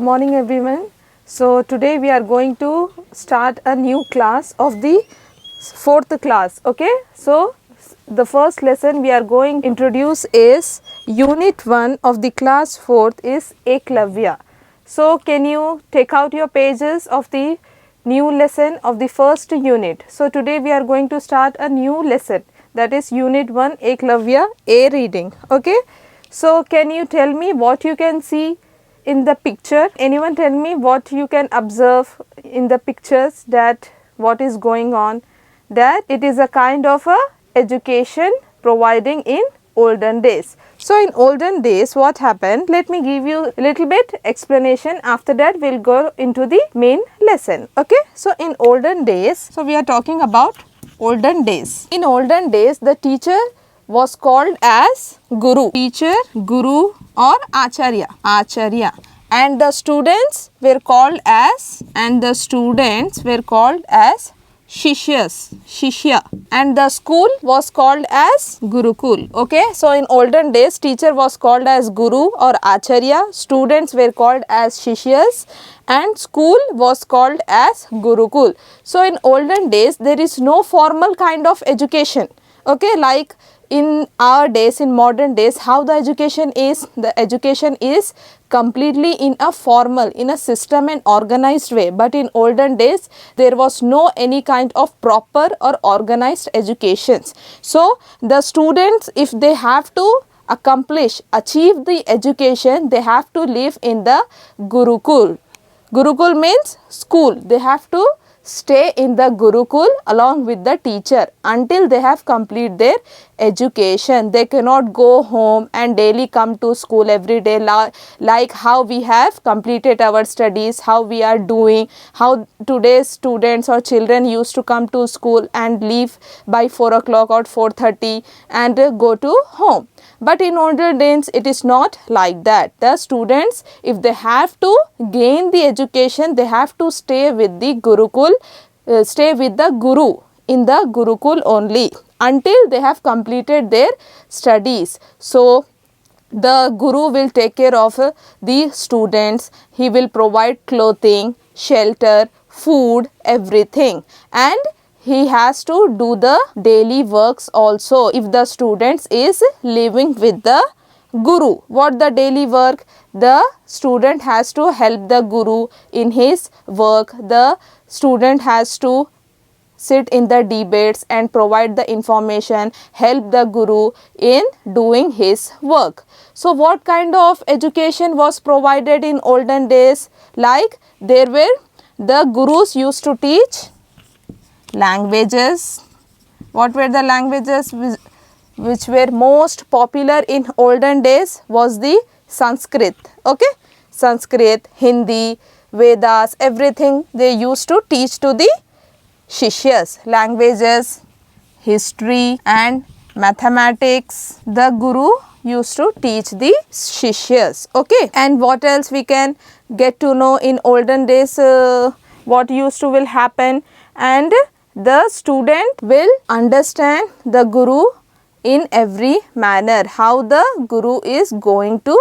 morning everyone. So today we are going to start a new class of the 4th class. Okay, so the first lesson we are going to introduce is unit 1 of the class 4th is Eklavya. So can you take out your pages of the new lesson of the first unit. So today we are going to start a new lesson, that is unit 1 Eklavya A reading. Okay, so can you tell me what you can see in the picture? Anyone tell me what you can observe in the pictures, that what is going on? That it is a kind of a education providing in olden days. So in olden days what happened? Let me give you a little bit explanation. After that we'll go into the main lesson. Okay, so in olden days, so we are talking about olden days. In olden days the teacher was called as Guru. Teacher, Guru or Acharya. Acharya. And the students were called as Shishyas. Shishya. And the school was called as Gurukul. Okay. So in olden days teacher was called as Guru or Acharya. Students were called as Shishyas. And school was called as Gurukul. So in olden days there is no formal kind of education. Okay, like in our days, in modern days, how the education is? The education is completely in a formal, in a system and organized way. But in olden days, there was no any kind of proper or organized educations. So the students, if they have to achieve the education, they have to live in the Gurukul. Gurukul means school. They have to stay in the Gurukul along with the teacher until they have completed their education. They cannot go home and daily come to school every day like how we have completed our studies, how we are doing, how today's students or children used to come to school and leave by 4 o'clock or 4:30 and go to home. But in older days it is not like that. The students, if they have to gain the education, they have to stay with the Gurukul, stay with the Guru in the Gurukul only until they have completed their studies. So the Guru will take care of the students. He will provide clothing, shelter, food, everything, and he has to do the daily works also if the students is living with the Guru. What the daily work? The student has to help the Guru in his work. The student has to sit in the debates and provide the information, help the Guru in doing his work. So what kind of education was provided in olden days? Like there were, the Gurus used to teach languages. What were the languages which were most popular in olden days? Was the Sanskrit. Okay, Sanskrit, Hindi, Vedas, everything they used to teach to the Shishyas. Languages, history and mathematics, the Guru used to teach the Shishyas. Okay, and what else we can get to know in olden days? What used to will happen? And the student will understand the Guru in every manner, how the Guru is going to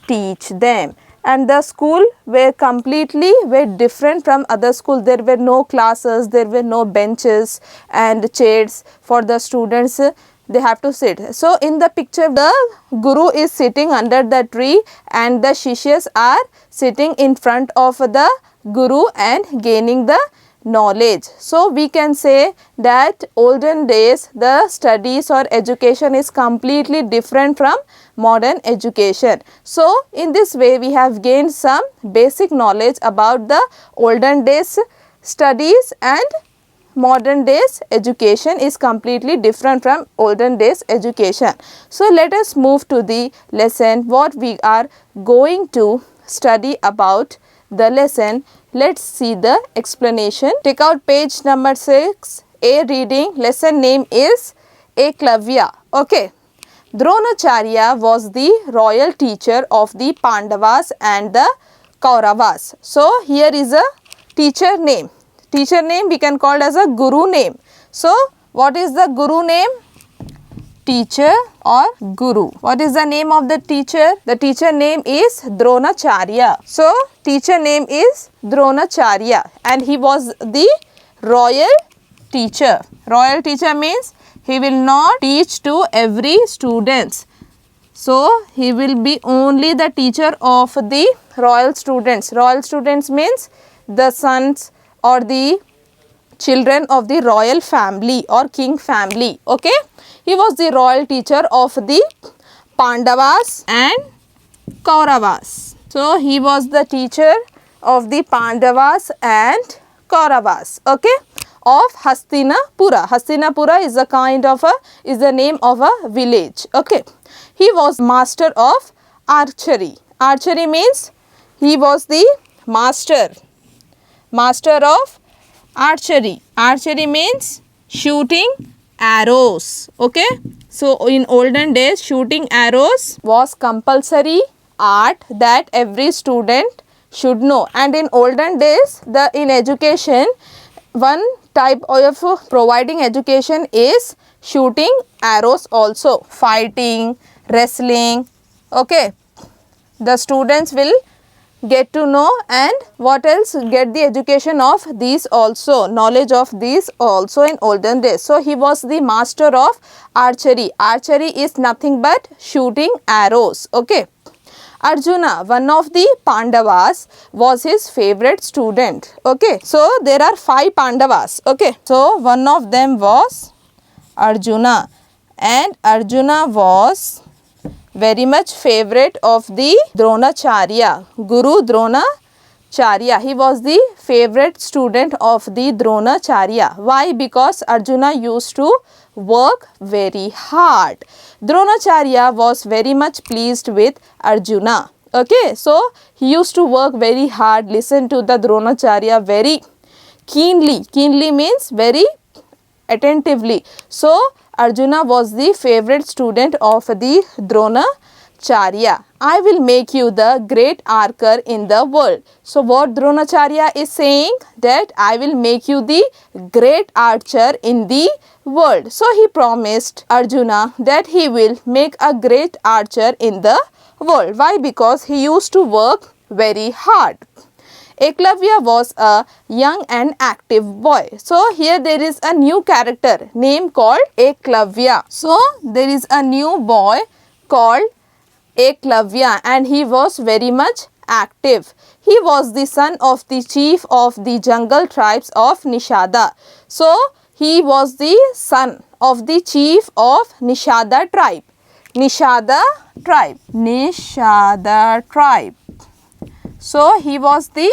teach them. And the school were completely different from other schools. There were no classes, there were no benches and chairs for the students. They have to sit. So in the picture the Guru is sitting under the tree and the Shishyas are sitting in front of the Guru and gaining the knowledge. So we can say that olden days the studies or education is completely different from modern education. So in this way we have gained some basic knowledge about the olden days studies, and modern days education is completely different from olden days education. So let us move to the lesson, what we are going to study about the lesson. Let's see the explanation. Take out page number 6, A reading. Lesson name is Eklavya. Okay. Dronacharya was the royal teacher of the Pandavas and the Kauravas. So here is a teacher name. Teacher name we can call as a Guru name. So what is the Guru name? teacher or guru. What is the name of the teacher? The teacher name is Dronacharya. So teacher name is Dronacharya and he was the royal teacher. Royal teacher means he will not teach to every students. So he will be only the teacher of the royal students. Royal students means the sons or the children of the royal family or king family. Okay, he was the royal teacher of the Pandavas and Kauravas. So he was the teacher of the Pandavas and Kauravas. Okay, of Hastinapura. Hastinapura is the name of a village. Okay, he was master of archery. Archery means he was the master of archery. Archery means shooting arrows. Okay, so in olden days shooting arrows was compulsory art that every student should know, and in olden days in education one type of providing education is shooting arrows also, fighting, wrestling. Okay, the students will get to know and what else, get the education of these also, knowledge of these also in olden days. So he was the master of archery. Archery is nothing but shooting arrows. Okay, Arjuna, one of the Pandavas, was his favorite student. Okay, so there are 5 Pandavas. Okay, so one of them was Arjuna and Arjuna was very much favorite of the Dronacharya, Guru Dronacharya. He was the favorite student of the Dronacharya. Why? Because Arjuna used to work very hard. Dronacharya was very much pleased with Arjuna. Okay, so he used to work very hard, listen to the Dronacharya very keenly. Keenly means very attentively. So Arjuna was the favorite student of the Dronacharya. I will make you the great archer in the world. So what Dronacharya is saying, that I will make you the great archer in the world. So he promised Arjuna that he will make a great archer in the world. Why? Because he used to work very hard. Eklavya was a young and active boy. So here there is a new character name called Eklavya. So there is a new boy called Eklavya and he was very much active. He was the son of the chief of the jungle tribes of Nishada. So he was the son of the chief of Nishada tribe. Nishada tribe. Nishada tribe. So he was the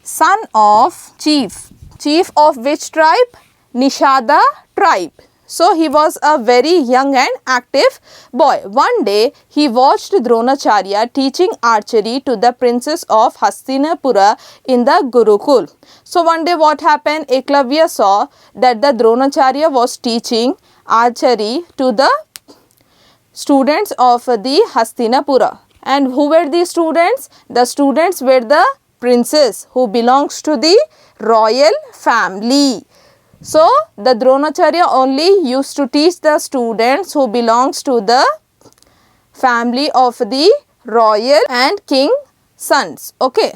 son of chief. Chief of which tribe? Nishada tribe. So he was a very young and active boy. One day he watched Dronacharya teaching archery to the princess of Hastinapura in the Gurukul. So one day what happened? Eklavya saw that the Dronacharya was teaching archery to the students of the Hastinapura. And who were the students? The students were the princess who belongs to the royal family. So the Dronacharya only used to teach the students who belongs to the family of the royal and king sons. Okay.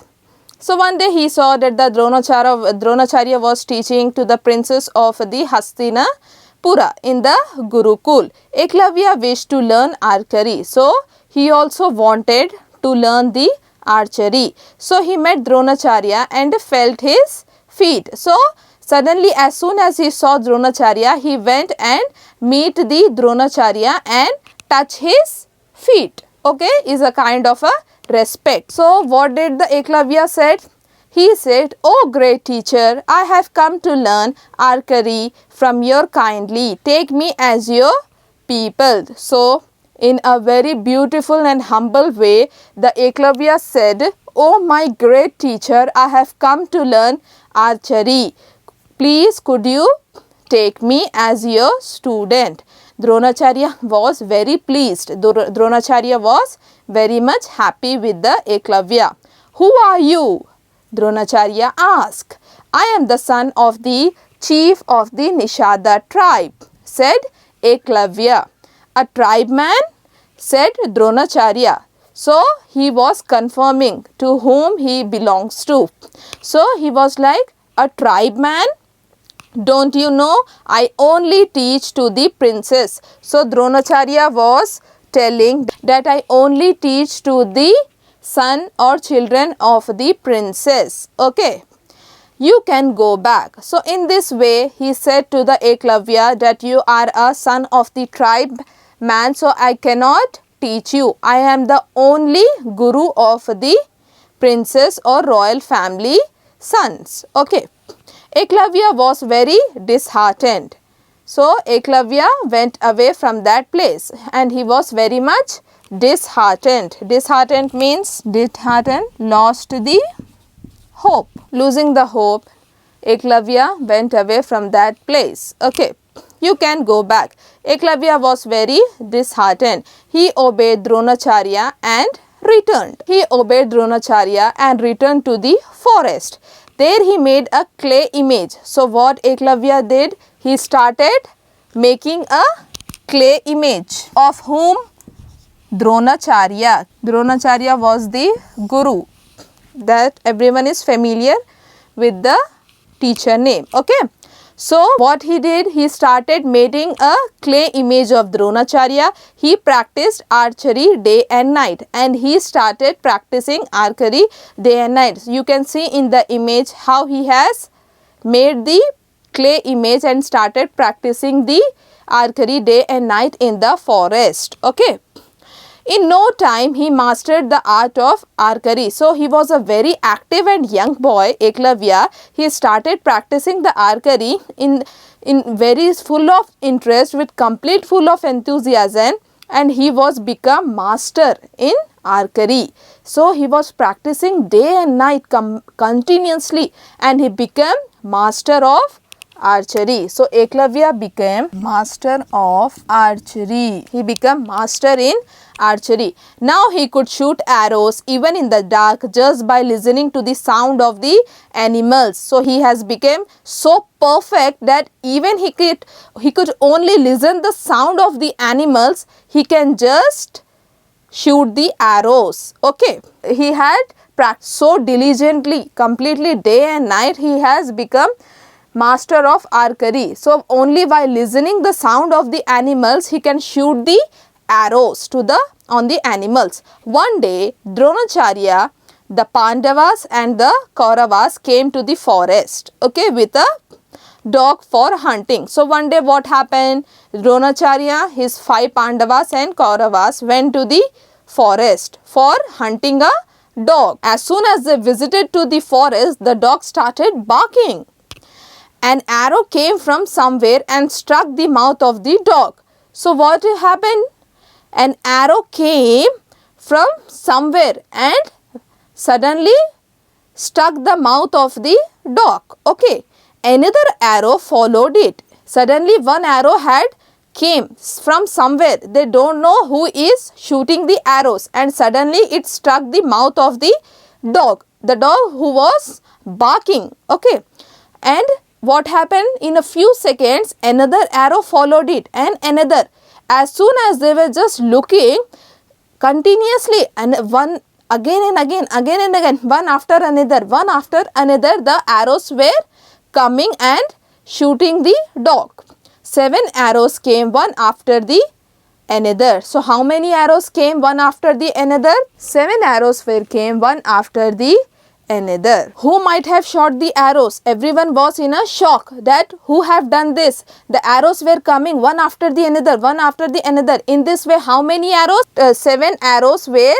So one day he saw that the Dronacharya was teaching to the princess of the Hastinapura in the Gurukul. Eklavya wished to learn archery. So he also wanted to learn the archery. So he met Dronacharya and felt his feet. So suddenly as soon as he saw Dronacharya, he went and meet the Dronacharya and touch his feet. Okay, is a kind of a respect. So what did the Eklavya said? He said, "Oh great teacher, I have come to learn archery from your kindly. Take me as your pupil." So in a very beautiful and humble way, the Eklavya said, "Oh my great teacher, I have come to learn archery. Please could you take me as your student?" Dronacharya was very pleased. Dronacharya was very much happy with the Eklavya. "Who are you?" Dronacharya asked. "I am the son of the chief of the Nishada tribe," said Eklavya. A tribeman, said Dronacharya. So he was confirming to whom he belongs to. So he was like, a tribeman, don't you know, I only teach to the princess. So Dronacharya was telling that I only teach to the son or children of the princess. Okay, you can go back. So in this way he said to the Eklavya that you are a son of the tribe man, so I cannot teach you. I am the only guru of the princess or royal family sons. Okay. Eklavya was very disheartened. So Eklavya went away from that place and he was very much disheartened. Disheartened means lost the hope. Losing the hope, Eklavya went away from that place. Okay, you can go back. Eklavya was very disheartened. He obeyed Dronacharya and returned. He obeyed Dronacharya and returned to the forest. There he made a clay image. So what Eklavya did? He started making a clay image. Of whom? Dronacharya. Dronacharya was the guru. That everyone is familiar with the teacher name. Okay. So what he did? He started making a clay image of Dronacharya. He practiced archery day and night, and he started practicing archery day and night. You can see in the image how he has made the clay image and started practicing the archery day and night in the forest. Okay. In no time, he mastered the art of archery. So he was a very active and young boy, Eklavya. He started practicing the archery in very full of interest, with complete full of enthusiasm, and he was become master in archery. So he was practicing day and night continuously, and he became master of archery. So Eklavya became master of archery. He became master in archery. Now he could shoot arrows even in the dark just by listening to the sound of the animals. So he has become so perfect that even he could only listen the sound of the animals. He can just shoot the arrows. Okay. He had practiced so diligently, completely day and night. He has become master of archery. So only by listening the sound of the animals he can shoot the arrows on the animals. One day Dronacharya, the Pandavas and the Kauravas came to the forest, okay, with a dog for hunting. So one day what happened? Dronacharya, his 5 Pandavas and Kauravas went to the forest for hunting a dog. As soon as they visited to the forest, the dog started barking. An arrow came from somewhere and struck the mouth of the dog. So what happened? An arrow came from somewhere and suddenly struck the mouth of the dog. Okay. Another arrow followed it. Suddenly one arrow had came from somewhere. They don't know who is shooting the arrows, and suddenly it struck the mouth of the dog. The dog who was barking. Okay. And what happened? In a few seconds another arrow followed it, and another. As soon as they were just looking continuously, and one again and again, one after another, the arrows were coming and shooting the dog. 7 arrows came one after the another. So how many arrows came one after the another? 7 arrows came one after the another. Who might have shot the arrows? Everyone was in a shock that who have done this? The arrows were coming one after the another. In this way, how many arrows? 7 arrows were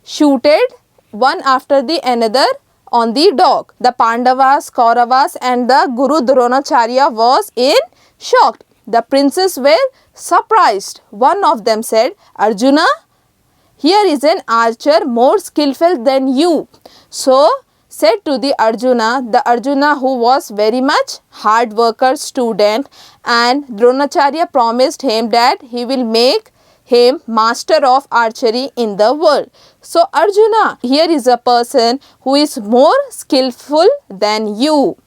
shooted one after the another on the dog. The Pandavas, Kauravas and the Guru Dronacharya was in shock. The princes were surprised. One of them said, Arjuna, here is an archer more skillful than you. So said to the Arjuna who was very much hard worker student, and Dronacharya promised him that he will make him master of archery in the world. So Arjuna, here is a person who is more skillful than you.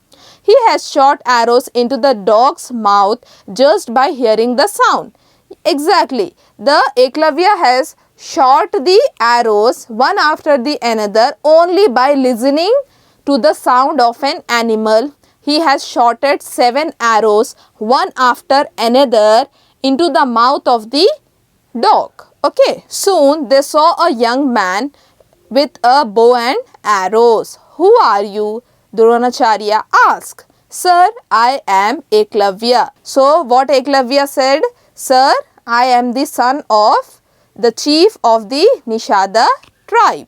He has shot arrows into the dog's mouth just by hearing the sound. Exactly. The Eklavya has shot the arrows one after the another only by listening to the sound of an animal. He has shotted 7 arrows one after another into the mouth of the dog. Okay. Soon they saw a young man with a bow and arrows. Who are you? Dronacharya asked. Sir, I am Eklavya. So what Eklavya said? Sir, I am the son of the chief of the Nishada tribe.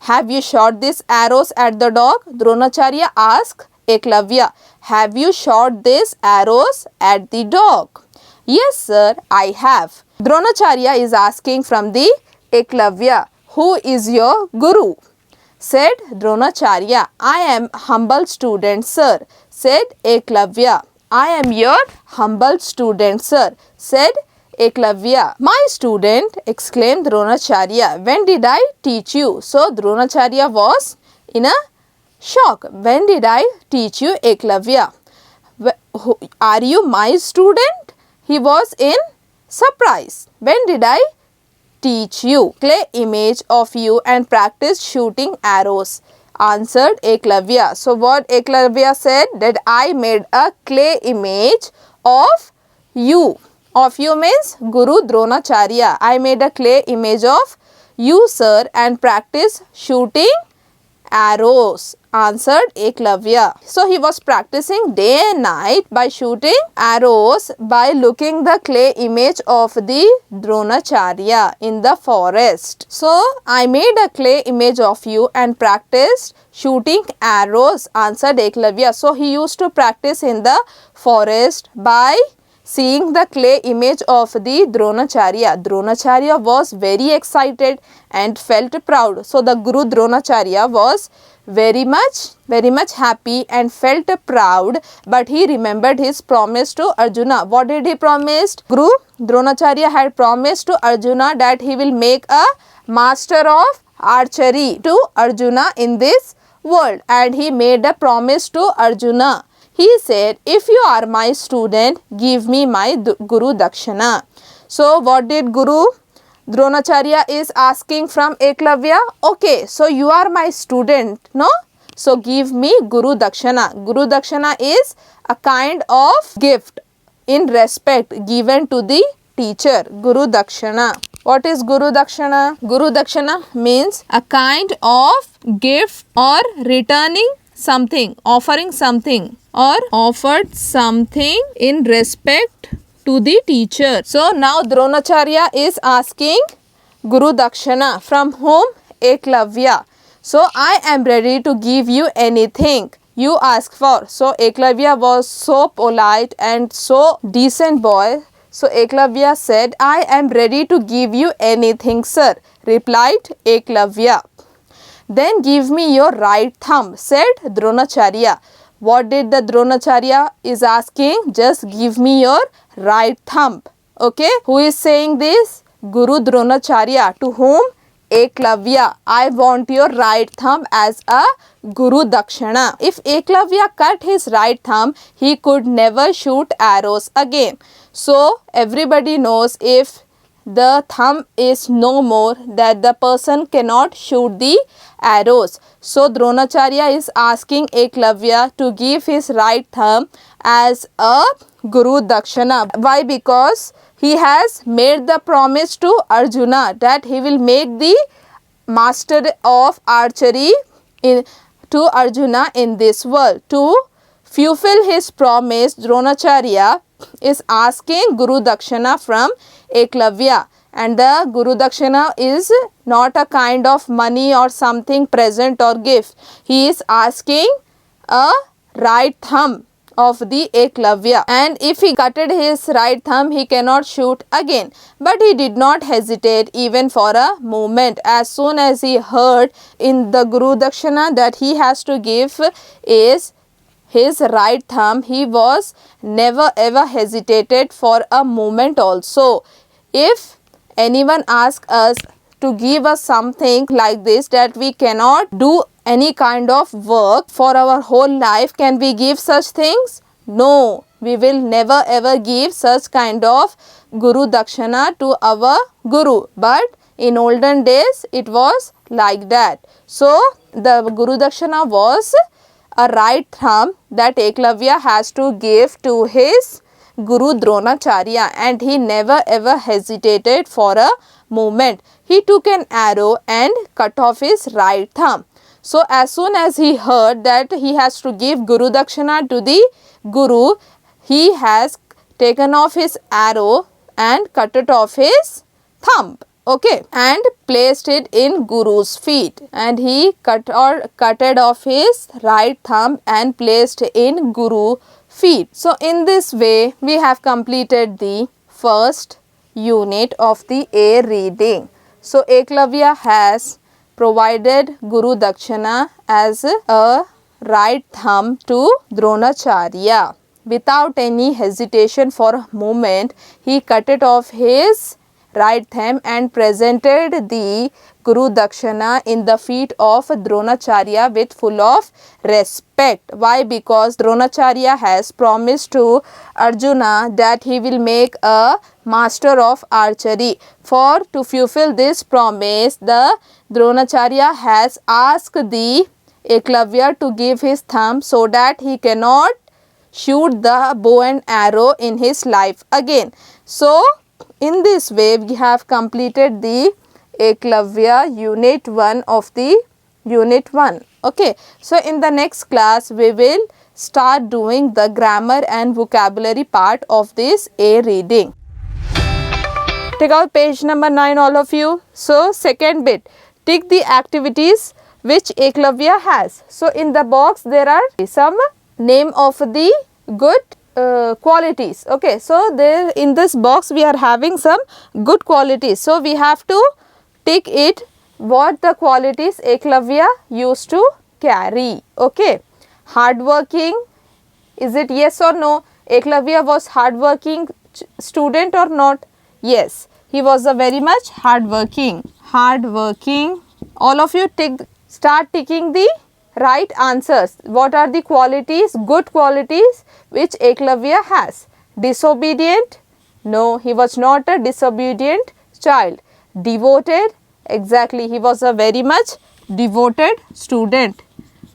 Have you shot these arrows at the dog? Dronacharya asked Eklavya. Have you shot these arrows at the dog? Yes, sir, I have. Dronacharya is asking from the Eklavya, who is your guru? Said Dronacharya, I am humble student, sir. Said Eklavya, I am your humble student, sir. Said Eklavya, my student, exclaimed Dronacharya. When did I teach you? So Dronacharya was in a shock. When did I teach you, Eklavya? Are you my student? He was in surprise. When did I teach you? Clay image of you and practice shooting arrows, answered Eklavya. So what Eklavya said? That I made a clay image of you. Of you means Guru Dronacharya. I made a clay image of you, sir, and practice shooting arrows, answered Eklavya. So he was practicing day and night by shooting arrows by looking the clay image of the Dronacharya in the forest. So I made a clay image of you and practiced shooting arrows, answered Eklavya. So he used to practice in the forest by seeing the clay image of the Dronacharya. Dronacharya was very excited and felt proud. So the Guru Dronacharya was very much happy and felt proud, but he remembered his promise to Arjuna. What did he promise? Guru Dronacharya had promised to Arjuna that he will make a master of archery to Arjuna in this world, and he made a promise to Arjuna. He said, if you are my student, give me my Guru Dakshana. So what did Guru Dronacharya is asking from Eklavya? Okay, so you are my student, no? So give me Guru Dakshana. Guru Dakshana is a kind of gift in respect given to the teacher. Guru Dakshana. What is Guru Dakshana? Guru Dakshana means a kind of gift or returning something, offering something or offered something in respect to the teacher. So now Dronacharya is asking Guru Dakshana from whom? Eklavya. So I am ready to give you anything you ask for. So Eklavya was so polite and so decent boy. So Eklavya said, I am ready to give you anything, sir, replied Eklavya. Then give me your right thumb, said Dronacharya. What did the Dronacharya is asking? Just give me your right thumb. Okay. Who is saying this? Guru Dronacharya. To whom? Eklavya. I want your right thumb as a Guru Dakshana. If Eklavya cut his right thumb, he could never shoot arrows again. So everybody knows if the thumb is no more, that the person cannot shoot the arrows. So Dronacharya is asking Eklavya to give his right thumb as a Guru Dakshana. Why? Because he has made the promise to Arjuna that he will make the master of archery to Arjuna in this world. To fulfill his promise, Dronacharya is asking Guru Dakshana from Eklavya, and the Guru Dakshana is not a kind of money or something present or gift. He is asking a right thumb of the Eklavya, and if he cutted his right thumb, he cannot shoot again. But he did not hesitate even for a moment. As soon as he heard in the Guru Dakshana that he has to give is his right thumb, he was never ever hesitated for a moment also. If anyone asks us to give us something like this, that we cannot do any kind of work for our whole life, can we give such things? No, we will never ever give such kind of Guru Dakshana to our Guru. But in olden days it was like that. So the Guru Dakshana was a right thumb that Eklavya has to give to his Guru Dronacharya, and he never ever hesitated for a moment. He took an arrow and cut off his right thumb. So as soon as he heard that he has to give Guru Dakshana to the Guru, he has taken off his arrow and cut it off his thumb, okay, and placed it in Guru's feet, and he cutted off his right thumb and placed in Guru feet. So in this way we have completed the first unit of the A reading. So Eklavya has provided Guru Dakshana as a right thumb to Dronacharya. Without any hesitation for a moment, he cut it off his right thumb and presented the Guru Dakshana in the feet of Dronacharya with full of respect. Why? Because Dronacharya has promised to Arjuna that he will make a master of archery. For to fulfill this promise, the Dronacharya has asked the Eklavya to give his thumb so that he cannot shoot the bow and arrow in his life again. So in this way we have completed the Eklavya unit 1 of the unit 1. Okay. So in the next class we will start doing the grammar and vocabulary part of this A reading. Take out page number 9 all of you. So second bit, tick the activities which Eklavya has. So in the box there are some name of the good qualities. Okay, so there in this box we are having some good qualities. So we have to tick it what the qualities Eklavya used to carry. Okay, hardworking, is it yes or no? Eklavya was hardworking student or not? Yes, he was a very much hardworking. Hardworking. All of you start ticking the right answers. What are the qualities, good qualities which Eklavya has? Disobedient? No, he was not a disobedient child. Devoted? Exactly, he was a very much devoted student.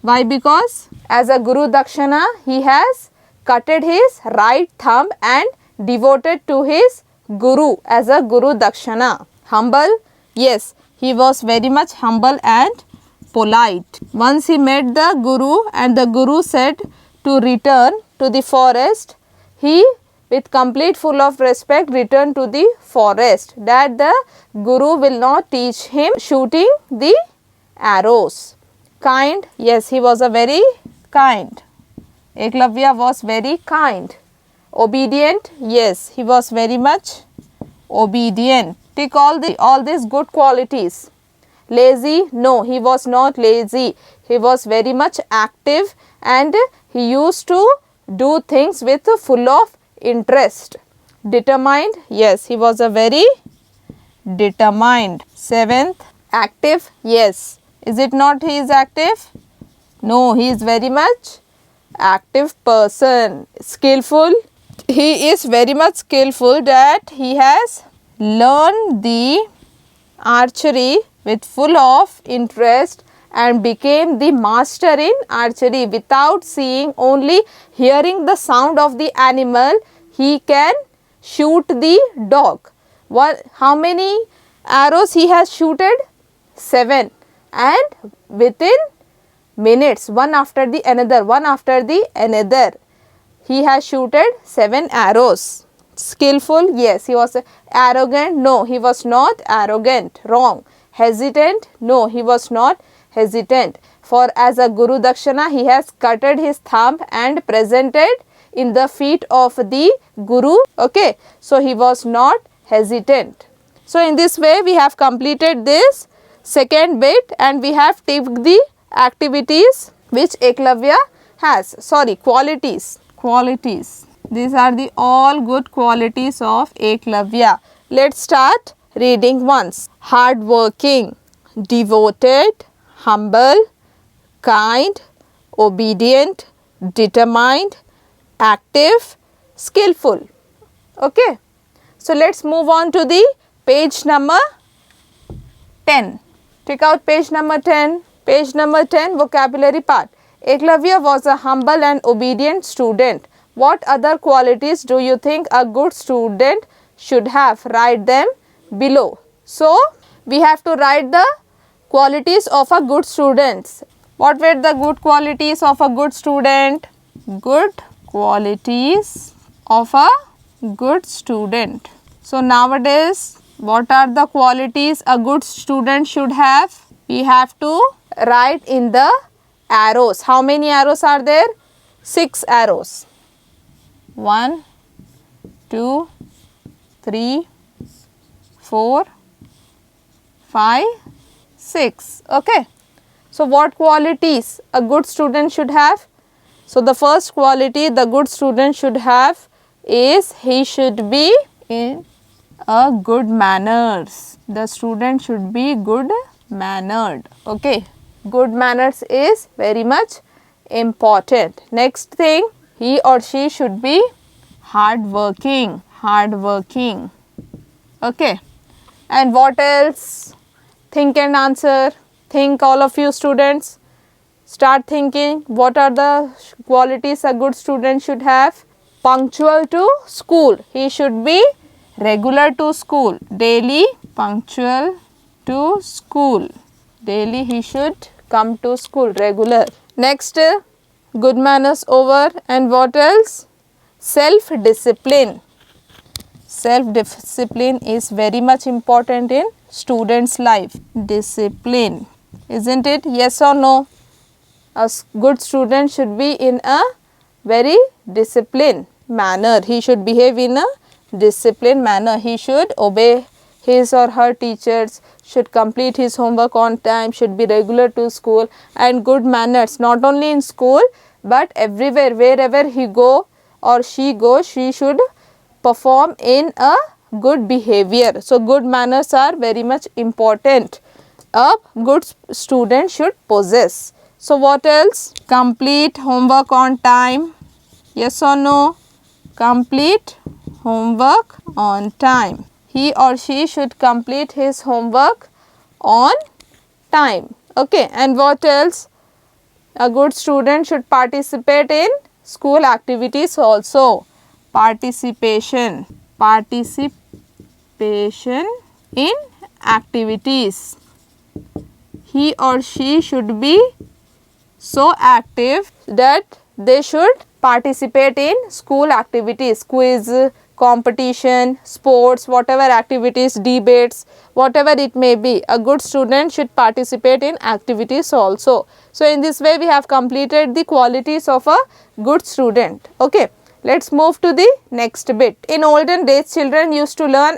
Why? Because as a Guru Dakshana he has cutted his right thumb and devoted to his Guru as a Guru Dakshana. Humble? Yes, he was very much humble and polite. Once he met the Guru and the Guru said to return to the forest, he with complete full of respect returned to the forest, that the Guru will not teach him shooting the arrows. Kind? Yes, he was a very kind. Eklavya was very kind. Obedient? Yes, he was very much obedient. Tick all these good qualities. Lazy? No, he was not lazy. He was very much active and he used to do things with full of interest. Determined? Yes, he was a very determined. Seventh, active? Yes. Is it not he is active? No, he is very much active person. Skillful? He is very much skillful that he has learned the archery with full of interest and became the master in archery. Without seeing, only hearing the sound of the animal, he can shoot the dog. How many arrows he has shooted? 7, and within minutes, one after the another, he has shooted 7 arrows. Skillful? Yes. He was arrogant? No, he was not arrogant. Wrong. Hesitant? No, he was not hesitant. For as a Guru Dakshana, he has cutted his thumb and presented in the feet of the Guru. Okay, so he was not hesitant. So in this way we have completed this second bit and we have ticked the activities which Eklavya has. Sorry, qualities. These are the all good qualities of Eklavya. Let's start reading once. Hardworking, devoted, humble, kind, obedient, determined, active, skillful. Okay. So let's move on to the page number 10. Take out page number 10. Page number 10, vocabulary part. Eklavya was a humble and obedient student. What other qualities do you think a good student should have? Write them below. So we have to write the qualities of a good student. What were the good qualities of a good student? Good qualities of a good student. So nowadays, what are the qualities a good student should have? We have to write in the arrows. How many arrows are there? 6 arrows. 1, 2, 3, 4, 5, 6. Okay. So what qualities a good student should have? So the first quality the good student should have is he should be in a good manners. The student should be good mannered. Okay. Good manners is very much important. Next thing, he or she should be hardworking. Hardworking. Okay. And what else? Think and answer. Think, all of you students. Start thinking. What are the qualities a good student should have? Punctual to school. He should be regular to school. Daily punctual to school. Daily he should come to school regular. Next, good manners over. And what else? Self-discipline. Self-discipline is very much important in student's life. Discipline. Isn't it? Yes or no? A good student should be in a very disciplined manner. He should behave in a disciplined manner. He should obey his or her teachers, should complete his homework on time, should be regular to school, and good manners not only in school but everywhere, wherever he go or she goes, she should perform in a good behavior. So good manners are very much important. A good student should possess. So what else? Complete homework on time. Yes or no? Complete homework on time. He or she should complete his homework on time. Okay. And what else? A good student should participate in school activities also. Participation. Participation in activities. He or she should be so active that they should participate in school activities, quiz, competition, sports, whatever activities, debates, whatever it may be. A good student should participate in activities also. So in this way we have completed the qualities of a good student. Okay. Let's move to the next bit. In olden days, children used to learn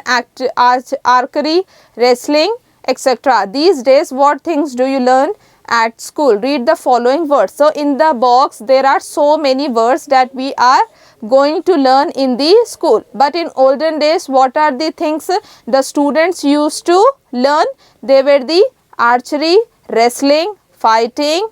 archery, wrestling, etc. These days, what things do you learn at school? Read the following words. So in the box, there are so many words that we are going to learn in the school. But in olden days, what are the things the students used to learn? They were the archery, wrestling, fighting,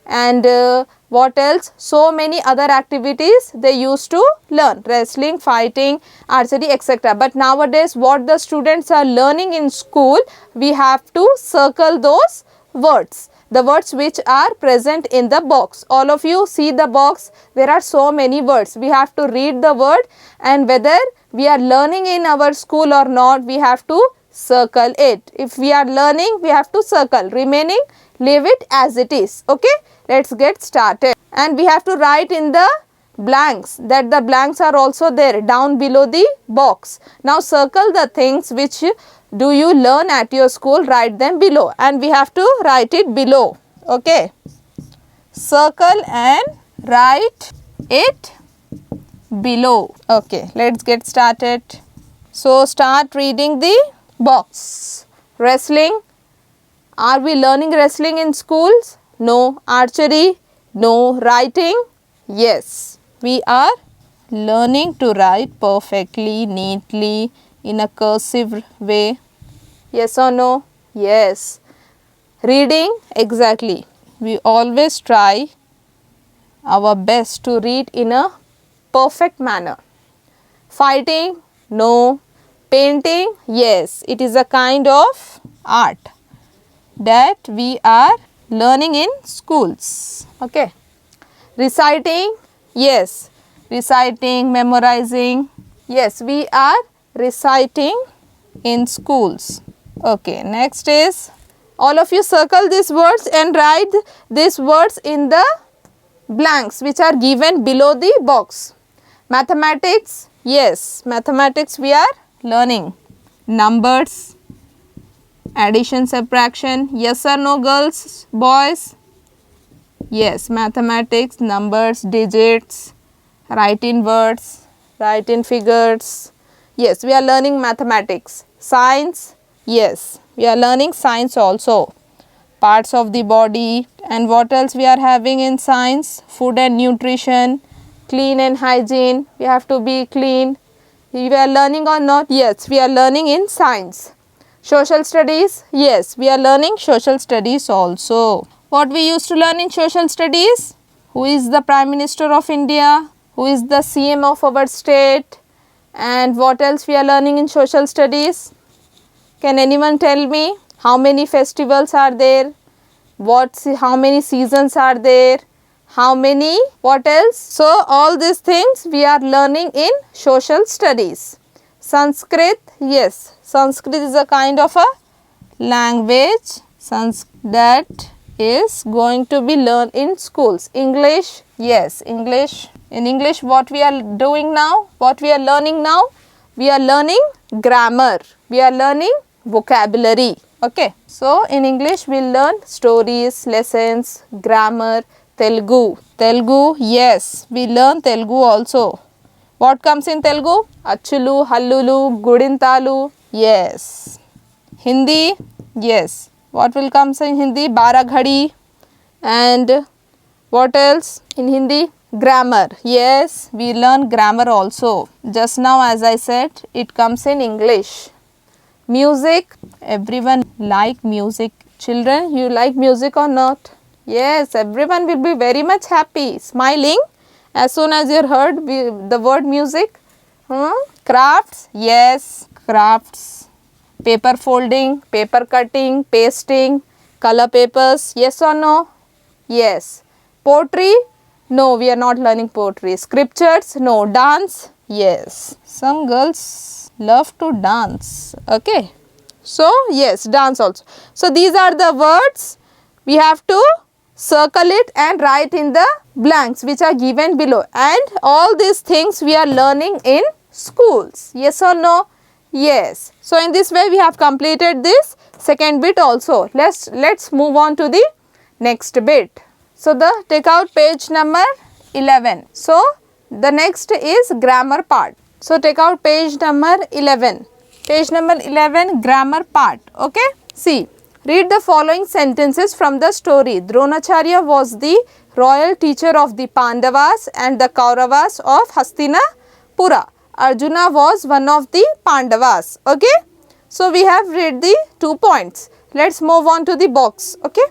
and what else? So many other activities they used to learn. Wrestling, fighting, archery, etc. But nowadays, what the students are learning in school, we have to circle those words. The words which are present in the box. All of you see the box. There are so many words. We have to read the word, and whether we are learning in our school or not, we have to circle it. If we are learning, we have to circle. Remaining, leave it as it is. Okay. Let's get started. And we have to write in the blanks, that the blanks are also there down below the box. Now circle the things which do you learn at your school, write them below, and we have to write it below. Okay. Circle and write it below. Okay. Let's get started. So start reading the box. Wrestling. Are we learning wrestling in schools? No. Archery? No. Writing? Yes. We are learning to write perfectly, neatly, in a cursive way. Yes or no? Yes. Reading? Exactly. We always try our best to read in a perfect manner. Fighting? No. Painting, yes, it is a kind of art that we are learning in schools. Okay. Reciting, yes, reciting, memorizing, yes, we are reciting in schools. Okay, next is, all of you circle these words and write these words in the blanks which are given below the box. Mathematics, yes, mathematics we are learning. Numbers, addition, subtraction, yes or no girls, boys? Yes, mathematics, numbers, digits, write in words, write in figures. Yes, we are learning mathematics. Science, yes, we are learning science also. Parts of the body, and what else we are having in science? Food and nutrition, clean and hygiene, we have to be clean. We are learning or not? Yes, we are learning in science. Social studies, yes, we are learning social studies also. What we used to learn in social studies? Who is the Prime Minister of India? Who is the CM of our state? And what else we are learning in social studies? Can anyone tell me how many festivals are there? How many seasons are there? How many? What else? So, all these things we are learning in social studies. Sanskrit, yes, Sanskrit is a kind of a language that is going to be learned in schools. English, yes, English. In English, what we are doing now? What we are learning now? We are learning grammar. We are learning vocabulary. Okay. So, in English, we learn stories, lessons, grammar. Telugu. Telugu, yes, we learn Telugu also. What comes in Telugu? Achulu, Hallulu, Gudintalu, yes. Hindi, yes. What will come in Hindi? Bara Ghadi. And what else in Hindi? Grammar, yes, we learn grammar also. Just now as I said, it comes in English. Music, everyone like music. Children, you like music or not? Yes, everyone will be very much happy, smiling as soon as you heard the word music. Crafts, yes, crafts. Paper folding, paper cutting, pasting, color papers, yes or no? Yes. Poetry, no, we are not learning poetry. Scriptures, no. Dance, yes. Some girls love to dance, okay. So, yes, dance also. So, these are the words we have to circle it and write in the blanks which are given below, and all these things we are learning in schools, yes or no? Yes. So, in this way we have completed this second bit also. Let's move on to the next bit. So, take out page number 11. So, the next is grammar part. So, take out page number 11. Page number 11, grammar part. Okay. See, read the following sentences from the story. Dronacharya was the royal teacher of the Pandavas and the Kauravas of Hastinapura. Arjuna was one of the Pandavas. Okay. So, we have read the 2 points. Let's move on to the box. Okay.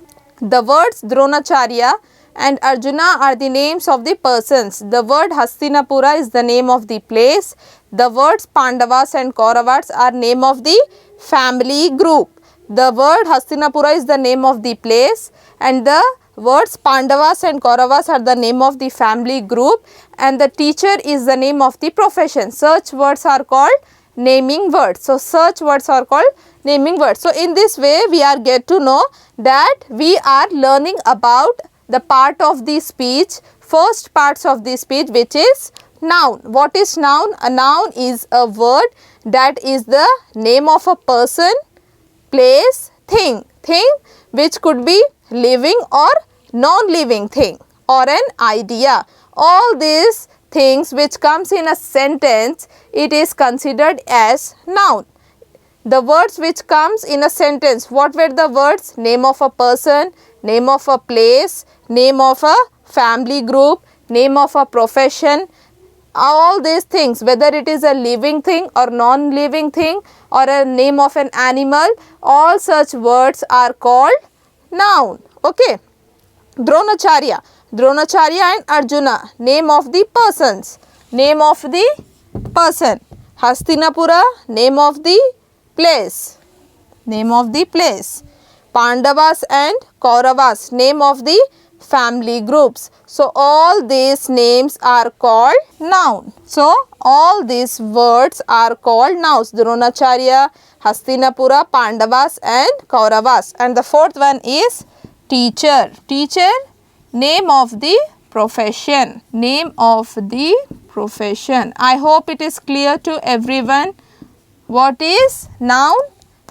The words Dronacharya and Arjuna are the names of the persons. The word Hastinapura is the name of the place. The words Pandavas and Kauravas are name of the family group. The word Hastinapura is the name of the place, and the words Pandavas and Kauravas are the name of the family group, and the teacher is the name of the profession. Such words are called naming words. So, such words are called naming words. So, in this way we are get to know that we are learning about the part of the speech, first parts of the speech, which is noun. What is noun? A noun is a word that is the name of a person, place, thing which could be living or non-living thing or an idea. All these things which comes in a sentence, it is considered as noun. The words which comes in a sentence, what were the words? Name of a person, name of a place, name of a family group, name of a profession. All these things, whether it is a living thing or non-living thing or a name of an animal, all such words are called noun. Okay. Dronacharya and Arjuna, name of the persons, name of the person. Hastinapura, name of the place. Name of the place. Pandavas and Kauravas, name of the family groups. So all these names are called noun. So all these words are called nouns. Dronacharya, Hastinapura, Pandavas and Kauravas. And the fourth one is teacher. Teacher, name of the profession. Name of the profession. I hope it is clear to everyone. What is noun?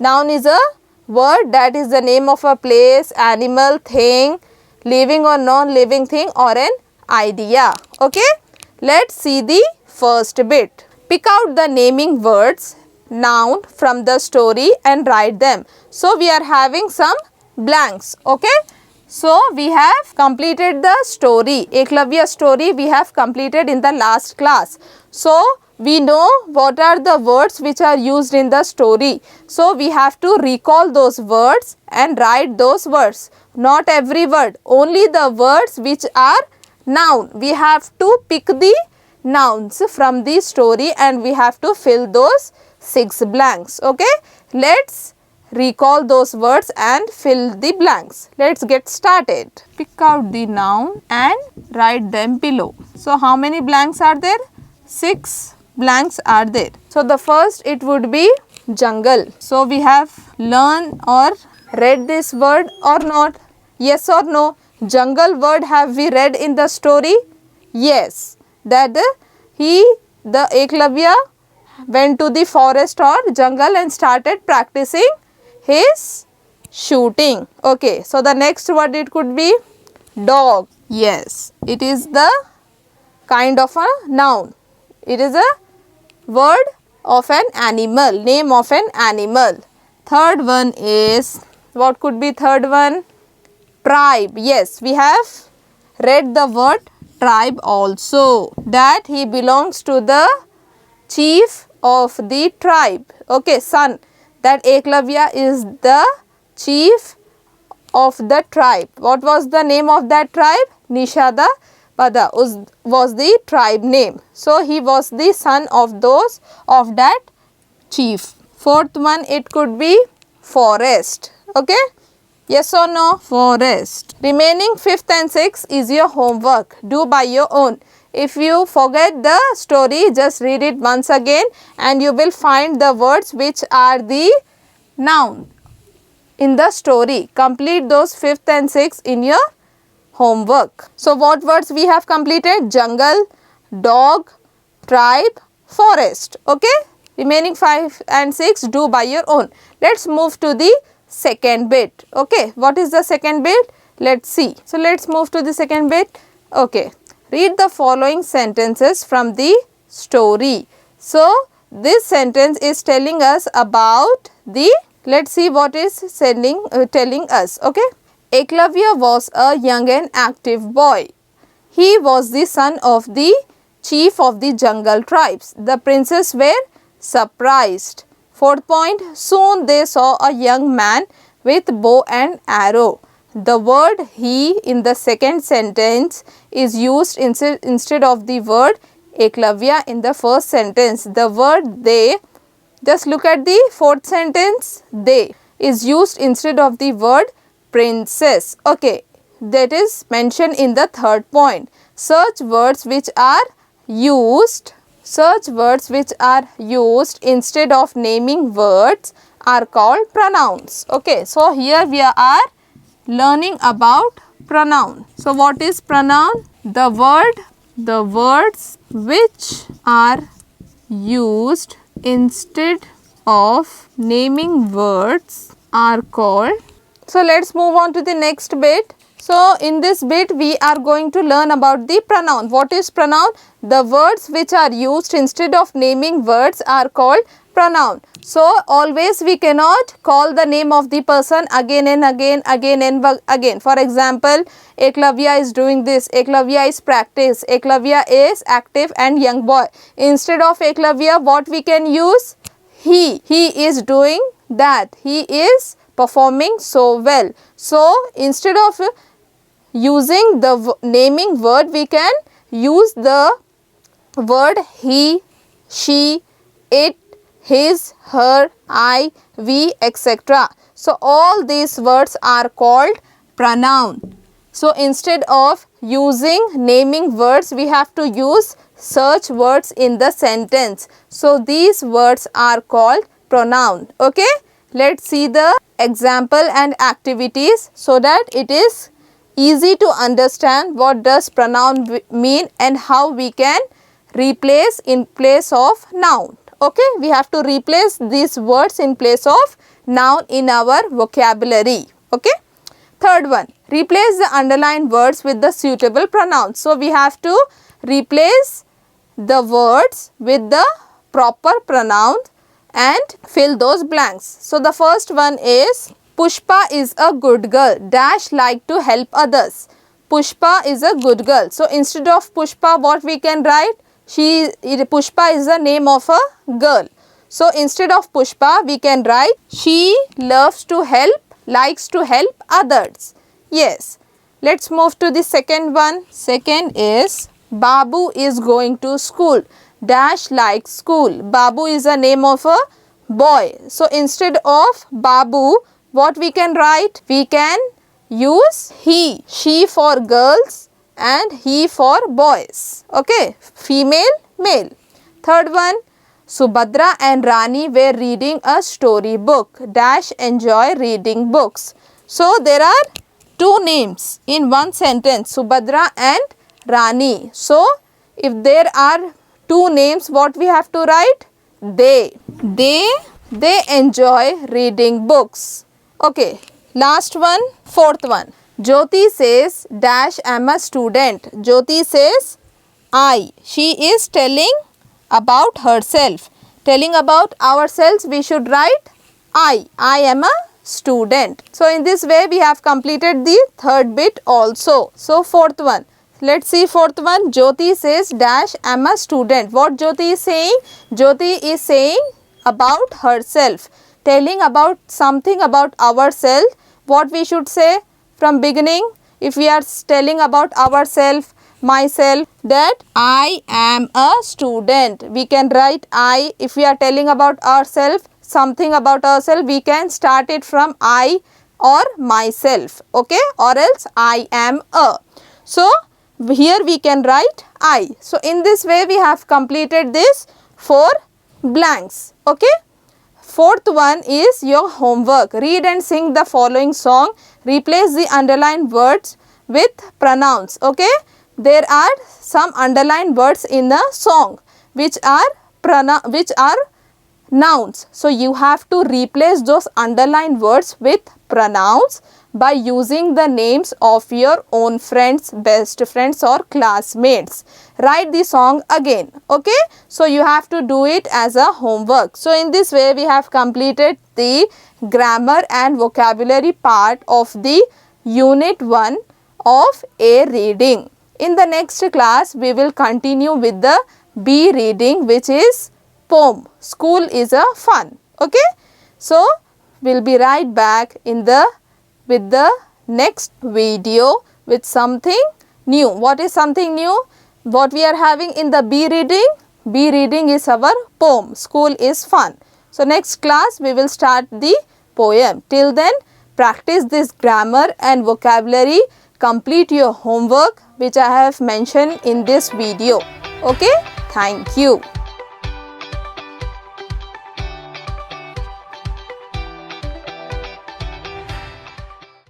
Noun is a word that is the name of a place, animal, thing, living or non-living thing or an idea. Okay. Let's see the first bit. Pick out the naming words, noun from the story and write them. So we are having some blanks. Okay. So we have completed the story. Eklavya story we have completed in the last class. So we know what are the words which are used in the story. So we have to recall those words and write those words. Not every word, only the words which are noun. We have to pick the nouns from the story and we have to fill those 6 blanks. Okay. Let's recall those words and fill the blanks. Let's get started. Pick out the noun and write them below. So how many blanks are there? 6 blanks are there. So the first it would be jungle. So we have learned or read this word or not? Yes or no? Jungle word have we read in the story? Yes. That the Eklavya went to the forest or jungle and started practicing his shooting. Okay. So the next word it could be dog. Yes. It is the kind of a noun. It is a word of an animal, name of an animal. Third one is, what could be third one? Tribe. Yes, we have read the word tribe also. That he belongs to the chief of the tribe. Okay, son. That Eklavya is the chief of the tribe. What was the name of that tribe? Nishada Pada was the tribe name. So he was the son of that chief. Fourth one it could be forest. Okay. Yes or no? Forest. Remaining fifth and sixth is your homework. Do by your own. If you forget the story, just read it once again and you will find the words which are the noun in the story. Complete those fifth and sixth in your homework. So what words we have completed? Jungle, dog, tribe, forest. Okay. Remaining 5 and 6 do by your own. Let's move to the second bit. Okay. What is the second bit? Let's see. So let's move to the second bit. Okay. Read the following sentences from the story. So this sentence is telling us about the, let's see what is telling us. Okay. Eklavya was a young and active boy. He was the son of the chief of the jungle tribes. The princes were surprised. Fourth point, soon they saw a young man with bow and arrow. The word he in the second sentence is used instead of the word Eklavya in the first sentence. The word they, just look at the fourth sentence, they is used instead of the word princess. Okay, that is mentioned in the third point. Search words which are used instead of naming words are called pronouns. Okay, so here we are learning about pronoun. So what is pronoun? The words which are used instead of naming words are called. So let's move on to the next bit. So in this bit we are going to learn about the pronoun. What is pronoun? The words which are used instead of naming words are called pronoun. So always we cannot call the name of the person again and again. For example, Eklavya is doing this, Eklavya is practice, Eklavya is active and young boy. Instead of Eklavya, what we can use? He is doing that, he is performing so well. So instead of using the naming word, we can use the word he, she, it, his, her, I, we, etc. So all these words are called pronoun. So instead of using naming words, we have to use search words in the sentence. So these words are called pronoun. Okay, let's see the example and activities so that it is easy to understand what does pronoun mean and how we can replace in place of noun. Okay, we have to replace these words in place of noun in our vocabulary. Okay. Third one, replace the underlined words with the suitable pronouns. So we have to replace the words with the proper pronouns and fill those blanks. So the first one is Pushpa is a good girl dash like to help others. Pushpa is a good girl. So instead of Pushpa, what we can write? Pushpa is the name of a girl. So instead of Pushpa, we can write she loves to help, likes to help others. Yes. Let's move to the second one. Second is Babu is going to school dash like school. Babu is the name of a boy. So instead of Babu, what we can write? We can use he. She for girls and he for boys. Okay. Female, male. Third one, Subhadra and Rani were reading a story book dash enjoy reading books. So there are two names in one sentence, Subhadra and Rani. So if there are two names, what we have to write? They enjoy reading books. Okay, last one, fourth one. Jyoti says dash am a student. Jyoti says I. She is telling about herself. Telling about ourselves, we should write I am a student. So in this way we have completed the third bit also. So fourth one. Let's see fourth one. Jyoti says dash am a student. What Jyoti is saying? Jyoti is saying about herself. Telling about something about ourselves. What we should say from beginning? If we are telling about ourselves, myself, that I am a student. We can write I. If we are telling about ourselves, something about ourselves, we can start it from I or myself. Okay, or else I am a. So here we can write I. So in this way we have completed this 4 blanks. Okay. Fourth one is your homework. Read and sing the following song. Replace the underlined words with pronouns. Okay. There are some underlined words in the song which are nouns. So you have to replace those underlined words with pronouns by using the names of your own friends, best friends or classmates. Write the song again. Okay. So you have to do it as a homework. So in this way we have completed the grammar and vocabulary part of the unit 1 of A reading. In the next class, we will continue with the B reading, which is poem. School is a fun. Okay. So we'll be right back with the next video with something new. What is something new? What we are having in the B reading? B reading is our poem. School is fun. So next class we will start the poem. Till then, practice this grammar and vocabulary. Complete your homework which I have mentioned in this video. Okay. Thank you.